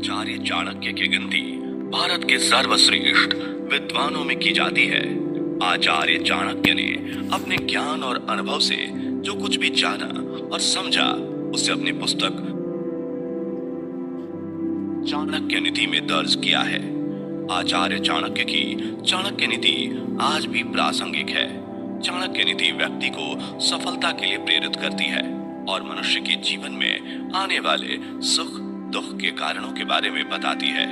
आचार्य चाणक्य की गिनती भारत के सर्वश्रेष्ठ विद्वानों में की जाती है। आचार्य चाणक्य ने अपने ज्ञान और अनुभव से जो कुछ भी जाना और समझा उसे अपनी पुस्तक चाणक्य नीति में दर्ज किया है। आचार्य चाणक्य की चाणक्य नीति आज भी प्रासंगिक है। चाणक्य नीति व्यक्ति को सफलता के लिए प्रेरित करती है और मनुष्य के जीवन में आने वाले सुख दुख के कारणों के बारे में बताती है।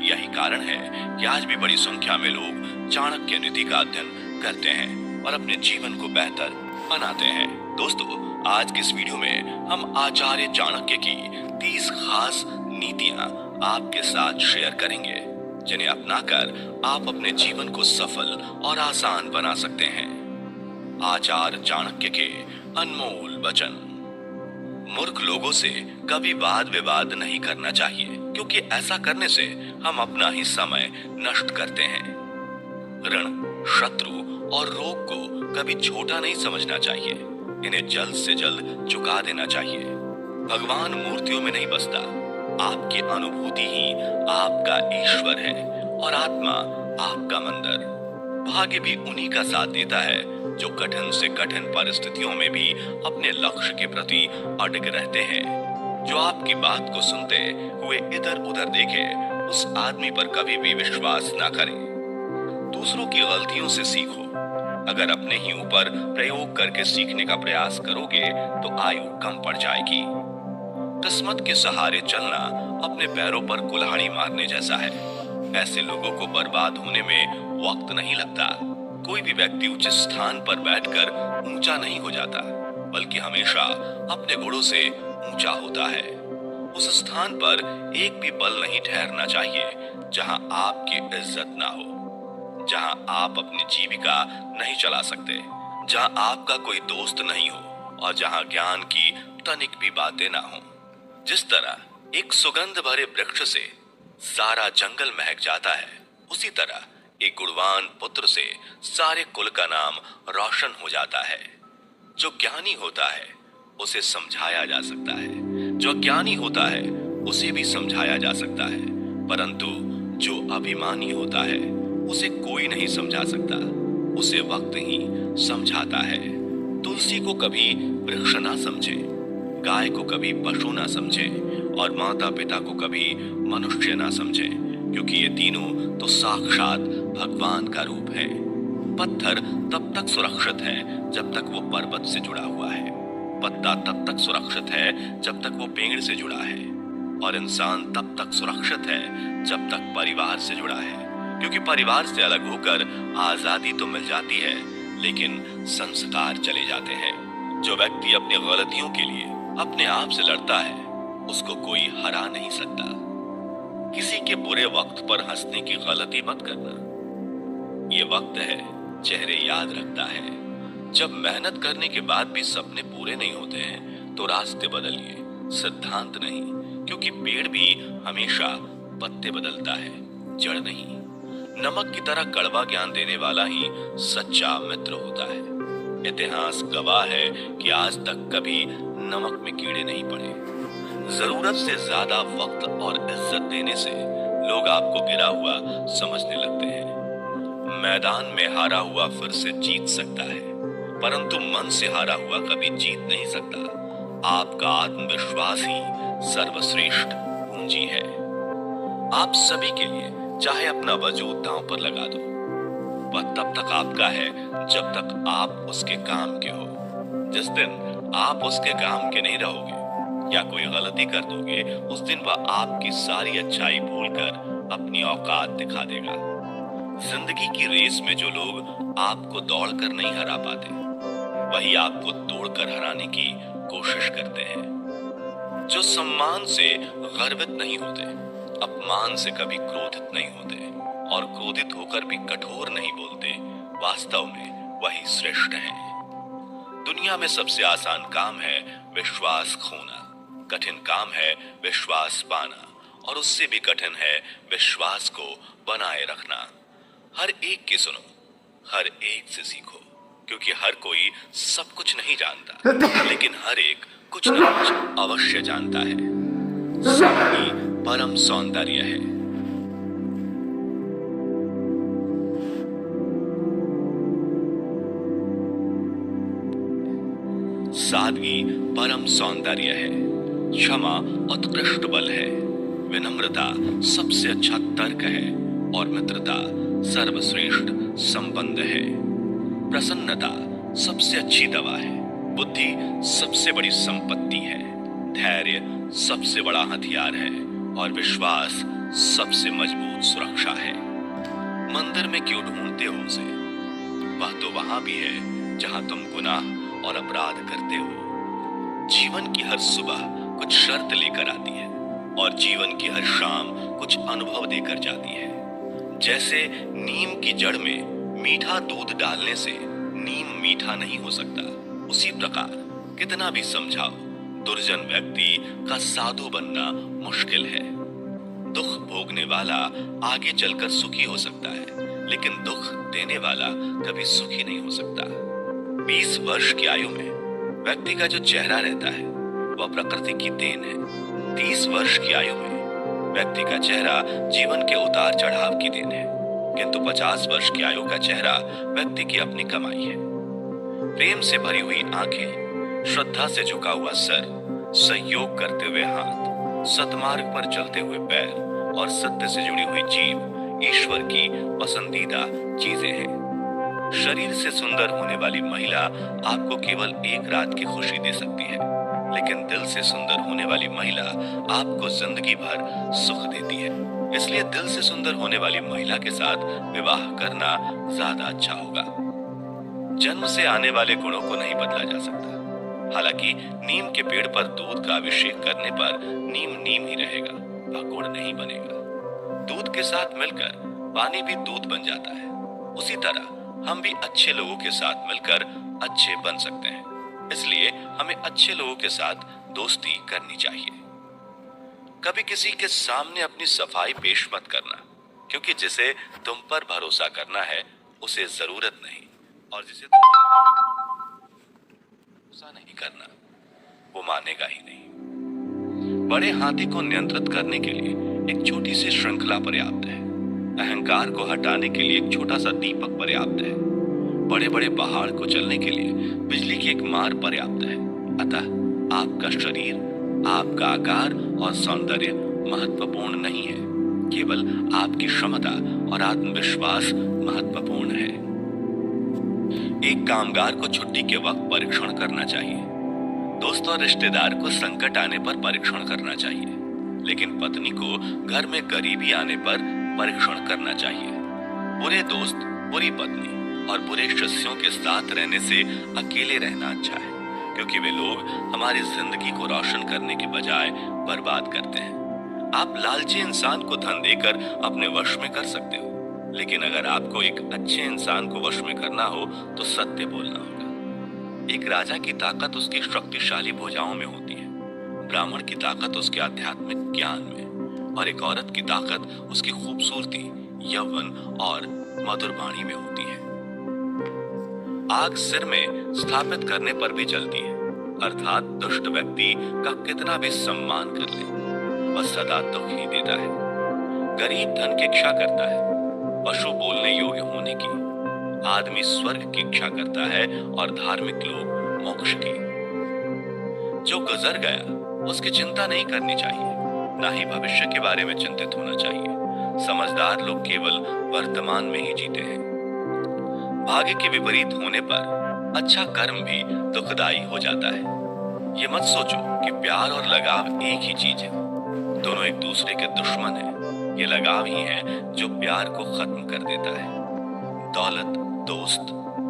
यही कारण है कि आज भी बड़ी संख्या में लोग चाणक्य नीति का अध्ययन करते हैं और अपने जीवन को बेहतर बनाते हैं। दोस्तों, आज की इस वीडियो में हम आचार्य चाणक्य की 30 खास नीतियां आपके साथ शेयर करेंगे, जिन्हें अपनाकर आप अपने जीवन को सफल और आसान बना सकते हैं। आचार्य चाणक्य के अनमोल वचन। मूर्ख लोगों से कभी वाद विवाद नहीं करना चाहिए, क्योंकि ऐसा करने से हम अपना ही समय नष्ट करते हैं। ऋण, शत्रु और रोग को कभी छोटा नहीं समझना चाहिए, इन्हें जल्द से जल्द चुका देना चाहिए। भगवान मूर्तियों में नहीं बसता, आपकी अनुभूति ही आपका ईश्वर है और आत्मा आपका मंदिर। भाग्य भी उन्हीं का साथ देता है जो कठिन से कठिन परिस्थितियों में भी अपने लक्ष्य के प्रति अडिग रहते हैं। जो आपकी बात को सुनते हुए इधर उधर देखे, उस आदमी पर कभी भी विश्वास ना करें। दूसरों की गलतियों से सीखो। अगर अपने ही ऊपर प्रयोग करके सीखने का प्रयास करोगे तो आयु कम पड़ जाएगी। किस्मत के सहारे चलना अपने पैरों पर कुल्हाड़ी मारने जैसा है। ऐसे लोगों को बर्बाद होने में वक्त नहीं लगता। कोई भी व्यक्ति उच्च स्थान पर बैठकर ऊंचा नहीं हो जाता, बल्कि हमेशा अपने गुणों से ऊंचा होता है। उस स्थान पर एक भी पल नहीं ठहरना चाहिए जहां आपकी इज्जत ना हो, जहां आप अपनी जीविका नहीं चला सकते, जहां आपका कोई दोस्त नहीं हो और जहां ज्ञान की तनिक भी बातें ना हो। जिस तरह एक सुगंध भरे वृक्ष से सारा जंगल महक जाता है, उसी तरह एक गुणवान पुत्र से सारे कुल का नाम रोशन हो जाता है। जो ज्ञानी होता है उसे समझाया जा सकता है, जो अज्ञानी होता है उसे भी समझाया जा सकता है, परंतु जो अभिमानी होता है उसे कोई नहीं समझा सकता, उसे वक्त ही समझाता है। तुलसी को कभी वृक्ष ना समझे, गाय को कभी पशु ना समझे और माता पिता को कभी मनुष्य ना समझे, क्योंकि ये तीनों तो साक्षात भगवान का रूप है। पत्थर तब तक सुरक्षित है जब तक वो पर्वत से जुड़ा हुआ है, पत्ता तब तक सुरक्षित है जब तक वो पेड़ से जुड़ा है, और इंसान तब तक सुरक्षित है जब तक परिवार से जुड़ा है। क्योंकि परिवार से अलग होकर आजादी तो मिल जाती है, लेकिन संस्कार चले जाते हैं। जो व्यक्ति अपनी गलतियों के लिए अपने आप से लड़ता है, उसको कोई हरा नहीं सकता। किसी के बुरे वक्त पर हंसने की गलती मत करना। ये वक्त है, चेहरे याद रखता है। जब मेहनत करने के बाद भी सपने पूरे नहीं होते हैं तो रास्ते बदलिए, सिद्धांत नहीं, क्योंकि पेड़ भी हमेशा पत्ते बदलता है, जड़ नहीं। नमक की तरह कड़वा ज्ञान देने वाला ही सच्चा मित्र होता है। इतिहास गवाह है कि आज तक कभी नमक में कीड़े नहीं पड़े। जरूरत से ज्यादा वक्त और इज्जत देने से लोग आपको गिरा हुआ समझने लगते हैं। मैदान में हारा हुआ फिर से जीत सकता है, परंतु मन से हारा हुआ कभी जीत नहीं सकता। आपका आत्मविश्वास ही सर्वश्रेष्ठ पूंजी है। आप सभी के लिए चाहे अपना वजूद दांव पर लगा दो, वह तब तक आपका है जब तक आप उसके काम के हो। जिस दिन आप उसके काम के नहीं रहोगे या कोई गलती कर दोगे, उस दिन वह आपकी सारी अच्छाई भूलकर अपनी औकात दिखा देगा। जिंदगी की रेस में जो लोग आपको दौड़कर नहीं हरा पाते, वही आपको तोड़कर हराने की कोशिश करते हैं। जो सम्मान से गर्वित नहीं होते, अपमान से कभी क्रोधित नहीं होते और क्रोधित होकर भी कठोर नहीं बोलते, वास्तव में वही श्रेष्ठ हैं। दुनिया में सबसे आसान काम है विश्वास खोना, कठिन काम है विश्वास पाना, और उससे भी कठिन है विश्वास को बनाए रखना। हर एक की सुनो, हर एक से सीखो, क्योंकि हर कोई सब कुछ नहीं जानता, लेकिन हर एक कुछ न कुछ अवश्य जानता है। सादगी परम सौंदर्य है। सादगी परम सौंदर्य है। क्षमा उत्कृष्ट बल है। विनम्रता सबसे अच्छा तर्क है और मित्रता सर्वश्रेष्ठ संबंध है। प्रसन्नता सबसे अच्छी दवा है। बुद्धि सबसे बड़ी संपत्ति है। धैर्य सबसे बड़ा हथियार है और विश्वास सबसे मजबूत सुरक्षा है। मंदिर में क्यों ढूंढते हो उसे? वह तो वहां भी है जहां तुम गुनाह और अपराध करते हो। जीवन की हर सुबह कुछ शर्त लेकर आती है और जीवन की हर शाम कुछ अनुभव देकर जाती है। जैसे नीम की जड़ में मीठा दूध डालने से नीम मीठा नहीं हो सकता, उसी प्रकार कितना भी समझाओ, दुर्जन व्यक्ति का साधु बनना मुश्किल है। दुख भोगने वाला आगे चलकर सुखी हो सकता है, लेकिन दुख देने वाला कभी सुखी नहीं हो सकता। 20 वर्ष की आयु में व्यक्ति का जो चेहरा रहता है वह प्रकृति की देन है। 30 वर्ष की आयु में व्यक्ति का चेहरा जीवन के उतार चढ़ाव की देन है, किंतु 50 वर्ष की आयु का चेहरा व्यक्ति की अपनी कमाई है। प्रेम से भरी हुई आंखें, श्रद्धा से झुका हुआ सर, सहयोग करते हुए हाथ, सतमार्ग पर चलते हुए पैर और सत्य से जुड़ी हुई जीभ ईश्वर की पसंदीदा चीजें हैं। शरीर से सुंदर होने वाली महिला आपको केवल एक रात की खुशी दे सकती है, लेकिन दिल से सुंदर होने वाली महिला आपको जिंदगी भर सुख देती है। इसलिए दिल से सुंदर होने वाली महिला के साथ विवाह करना ज्यादा अच्छा होगा। जन्म से आने वाले गुणों को नहीं बदला जा सकता। हालांकि नीम के पेड़ पर दूध का अभिषेक करने पर नीम नीम ही रहेगा, वह गुण नहीं बनेगा। दूध के साथ मिलकर पानी भी दूध बन जाता है। उसी तरह हम भी अच्छे लोगों के साथ मिलकर अच्छे बन सकते हैं। इसलिए हमें अच्छे लोगों के साथ दोस्ती करनी चाहिए। कभी किसी के सामने अपनी सफाई पेश मत करना, क्योंकि जिसे तुम पर भरोसा करना है उसे जरूरत नहीं, और जिसे तुम पर भरोसा नहीं करना वो मानेगा ही नहीं। बड़े हाथी को नियंत्रित करने के लिए एक छोटी सी श्रृंखला पर्याप्त है। अहंकार को हटाने के लिए एक छोटा सा दीपक पर्याप्त है। बड़े बड़े पहाड़ को चलने के लिए बिजली की एक मार पर्याप्त है। अतः आपका शरीर, आपका आकार और सौंदर्य महत्वपूर्ण नहीं है, केवल आपकी क्षमता और आत्मविश्वास महत्वपूर्ण है। एक कामगार को छुट्टी के वक्त परीक्षण करना चाहिए। दोस्त और रिश्तेदार को संकट आने पर परीक्षण करना चाहिए, लेकिन पत्नी को घर में गरीबी आने पर परीक्षण करना चाहिए। बुरे दोस्त, बुरी पत्नी और बुरे शिष्यों के साथ रहने से अकेले रहना अच्छा है, क्योंकि वे लोग हमारी जिंदगी को रोशन करने के बजाय बर्बाद करते हैं। आप लालची इंसान को धन देकर अपने वश में कर सकते हो, लेकिन अगर आपको एक अच्छे इंसान को वश में करना हो तो सत्य बोलना होगा। एक राजा की ताकत उसकी शक्तिशाली भुजाओं में होती है, ब्राह्मण की ताकत उसके आध्यात्मिक ज्ञान में, और एक औरत की ताकत उसकी खूबसूरती, यौवन और मधुर वाणी में होती है। आग सिर में स्थापित करने पर भी जलती है, अर्थात दुष्ट व्यक्ति का कितना भी सम्मान कर ले वह सदा दुख ही देता है। गरीब धन की इच्छा करता है, पशु बोलने योग्य होने की। आदमी स्वर्ग की इच्छा करता है और धार्मिक लोग मोक्ष की। जो गुजर गया उसकी चिंता नहीं करनी चाहिए, ना ही भविष्य के बारे में चिंतित होना चाहिए। समझदार लोग केवल वर्तमान में ही जीते हैं। भाग्य के विपरीत होने पर अच्छा कर्म भी दुखदाई हो जाता है। ये मत सोचो कि प्यार और लगाव एक ही चीज है, दोनों एक दूसरे के दुश्मन हैं। ये लगाव ही है जो प्यार को खत्म कर देता है। दौलत, दोस्त,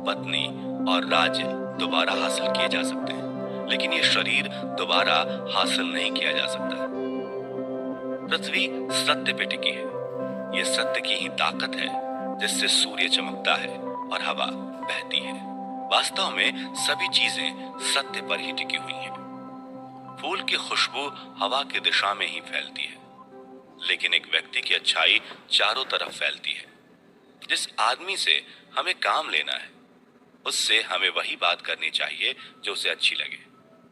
पत्नी और राज्य दोबारा हासिल किए जा सकते हैं, लेकिन ये शरीर दोबारा हासिल नहीं किया जा सकता। पृथ्वी सत्य पे टिकी है। ये सत्य की ही ताकत है जिससे सूर्य चमकता है और हवा बहती है। वास्तव में सभी चीजें सत्य पर ही टिकी हुई हैं। फूल की खुशबू हवा की दिशा में ही फैलती है, लेकिन एक व्यक्ति की अच्छाई चारों तरफ फैलती है। जिस आदमी से हमें काम लेना है उससे हमें वही बात करनी चाहिए जो उसे अच्छी लगे।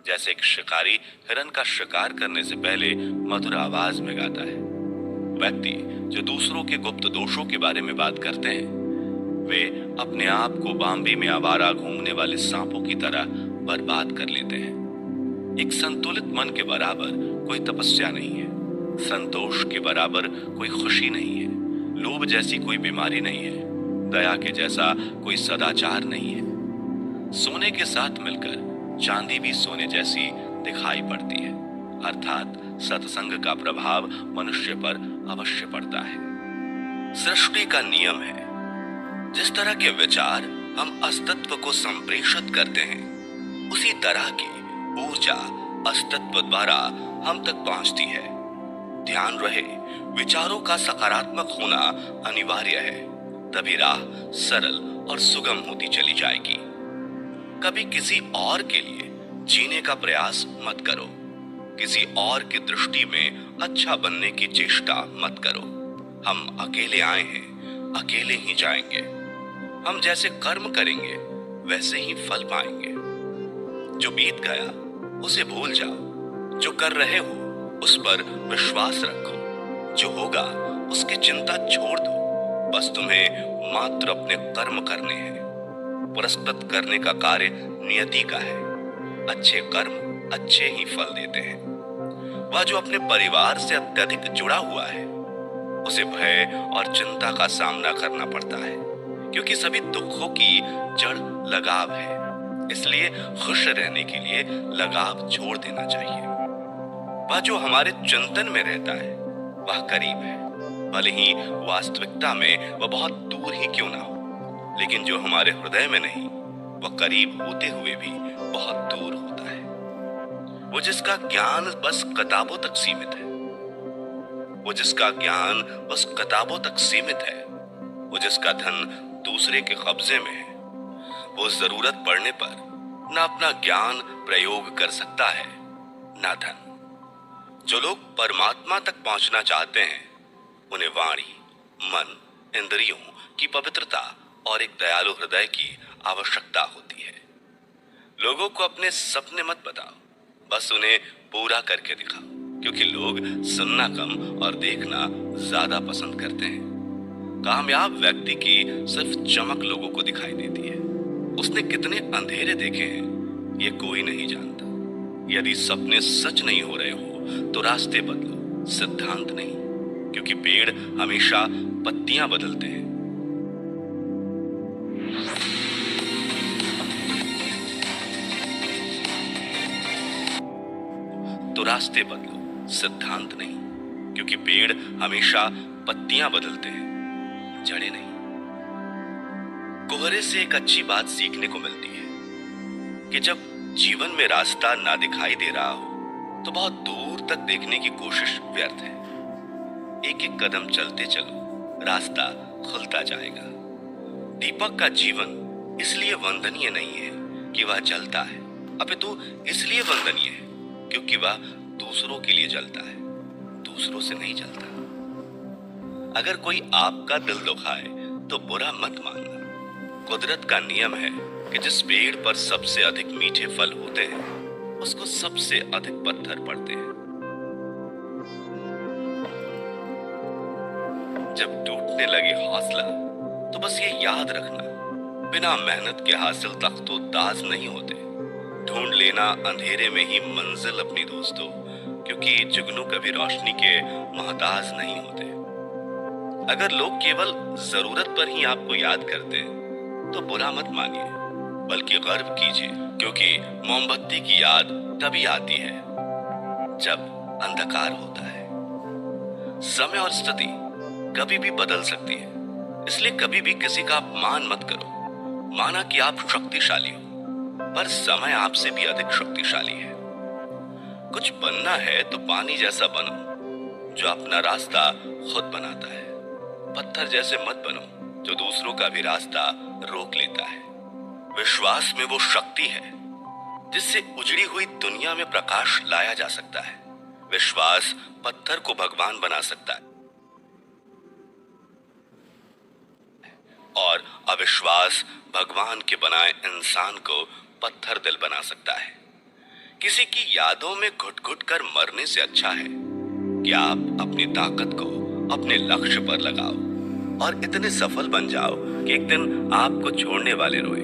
जैसे एक शिकारी हिरन का शिकार करने से पहले मधुर आवाज में गाता है। व्यक्ति जो दूसरों के गुप्त दोषों के बारे में बात करते हैं, वे अपने आप को बाम्बे में आवारा घूमने वाले सांपों की तरह बर्बाद कर लेते हैं। एक संतुलित मन के बराबर कोई तपस्या नहीं है, संतोष के बराबर कोई खुशी नहीं है, लोभ जैसी कोई बीमारी नहीं है, दया के जैसा कोई सदाचार नहीं है। सोने के साथ मिलकर चांदी भी सोने जैसी दिखाई पड़ती है, अर्थात सत्संग का प्रभाव मनुष्य पर अवश्य पड़ता है। सृष्टि का नियम है, जिस तरह के विचार हम अस्तित्व को संप्रेषित करते हैं, उसी तरह की ऊर्जा अस्तित्व द्वारा हम तक पहुंचती है। ध्यान रहे, विचारों का सकारात्मक होना अनिवार्य है, तभी राह सरल और सुगम होती चली जाएगी। कभी किसी और के लिए जीने का प्रयास मत करो, किसी और की दृष्टि में अच्छा बनने की चेष्टा मत करो। हम अकेले आए हैं, अकेले ही जाएंगे। हम जैसे कर्म करेंगे वैसे ही फल पाएंगे। जो बीत गया उसे भूल जाओ, जो कर रहे हो उस पर विश्वास रखो, जो होगा उसकी चिंता छोड़ दो। बस तुम्हें मात्र अपने कर्म करने हैं। पुरस्कृत करने का कार्य नियति का है। अच्छे कर्म अच्छे ही फल देते हैं। वह जो अपने परिवार से अत्यधिक जुड़ा हुआ है, उसे भय और चिंता का सामना करना पड़ता है, क्योंकि सभी दुखों की जड़ लगाव है। इसलिए खुश रहने के लिए लगाव छोड़ देना चाहिए। वह जो हमारे चिंतन में रहता है वह करीब है, भले ही वास्तविकता में वह बहुत दूर ही क्यों ना हो। लेकिन जो हमारे हृदय में नहीं, वह करीब होते हुए भी बहुत दूर होता है। वो जिसका ज्ञान बस किताबों तक सीमित है, वो जिसका ज्ञान बस किताबों तक सीमित है, वो जिसका धन दूसरे के कब्जे में है, वो जरूरत पड़ने पर ना अपना ज्ञान प्रयोग कर सकता है, ना धन। जो लोग परमात्मा तक पहुंचना चाहते हैं, उन्हें वाणी, मन, इंद्रियों की पवित्रता और एक दयालु हृदय की आवश्यकता होती है। लोगों को अपने सपने मत बताओ, बस उन्हें पूरा करके दिखाओ, क्योंकि लोग सुनना कम और देखना ज्यादा पसंद करते हैं। कामयाब व्यक्ति की सिर्फ चमक लोगों को दिखाई देती है। उसने कितने अंधेरे देखे हैं ये कोई नहीं जानता। यदि सपने सच नहीं हो रहे हो तो रास्ते बदलो, सिद्धांत नहीं, क्योंकि पेड़ हमेशा पत्तियां बदलते हैं। तो रास्ते बदलो, सिद्धांत नहीं, क्योंकि पेड़ हमेशा पत्तियां बदलते हैं, जड़ें नहीं। कोहरे से एक अच्छी बात सीखने को मिलती है कि जब जीवन में रास्ता ना दिखाई दे रहा हो तो बहुत दूर तक देखने की कोशिश व्यर्थ है। एक एक कदम चलते चलो, रास्ता खुलता जाएगा। दीपक का जीवन इसलिए वंदनीय नहीं है कि वह जलता है, अपितु इसलिए वंदनीय है क्योंकि वह दूसरों के लिए जलता है, दूसरों से नहीं जलता। अगर कोई आपका दिल दुखाए तो बुरा मत मानना। कुदरत का नियम है कि जिस पेड़ पर सबसे अधिक मीठे फल होते हैं उसको सबसे अधिक पत्थर पड़ते हैं। जब टूटने लगे हौसला तो बस ये याद रखना, बिना मेहनत के हासिल तख्तो ताज नहीं होते। ढूंढ लेना अंधेरे में ही मंजिल अपनी दोस्तों, क्योंकि जुगनू कभी रोशनी के मोहताज नहीं होते। अगर लोग केवल जरूरत पर ही आपको याद करते हैं तो बुरा मत मानिए, बल्कि गर्व कीजिए, क्योंकि मोमबत्ती की याद तभी आती है जब अंधकार होता है। समय और स्थिति कभी भी बदल सकती है, इसलिए कभी भी किसी का अपमान मत करो। माना कि आप शक्तिशाली हो, पर समय आपसे भी अधिक शक्तिशाली है। कुछ बनना है तो पानी जैसा बनो, जो अपना रास्ता खुद बनाता है। पत्थर जैसे मत बनो जो दूसरों का भी रास्ता रोक लेता है। विश्वास में वो शक्ति है जिससे उजड़ी हुई दुनिया में प्रकाश लाया जा सकता है। विश्वास पत्थर को भगवान बना सकता है और अविश्वास भगवान के बनाए इंसान को पत्थर दिल बना सकता है। किसी की यादों में घुट घुट कर मरने से अच्छा है कि आप अपनी ताकत को अपने लक्ष्य पर लगाओ और इतने सफल बन जाओ कि एक दिन आपको छोड़ने वाले रोए।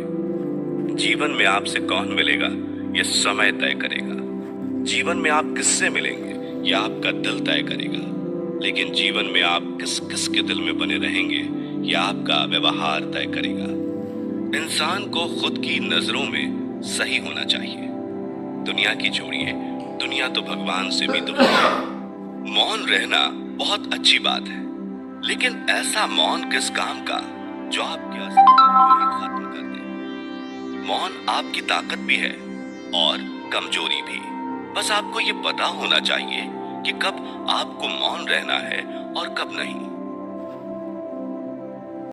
जीवन में आपसे कौन मिलेगा ये समय तय करेगा। जीवन में आप किससे मिलेंगे ये आपका दिल तय करेगा। लेकिन जीवन में आप किस किस के दिल में बने रहेंगे ये आपका व्यवहार तय करेगा। इंसान को खुद की नजरों में सही होना चाहिए। दुनिया की छोड़िए, दुनिया तो भगवान से भी दूर है। मौन रहना बहुत अच्छी बात है, लेकिन ऐसा मौन किस काम का जो आपके अस्तित्व को ही खत्म कर दे। मौन आपकी ताकत भी है और कमजोरी भी। बस आपको ये पता होना चाहिए कि कब आपको मौन रहना है और कब नहीं।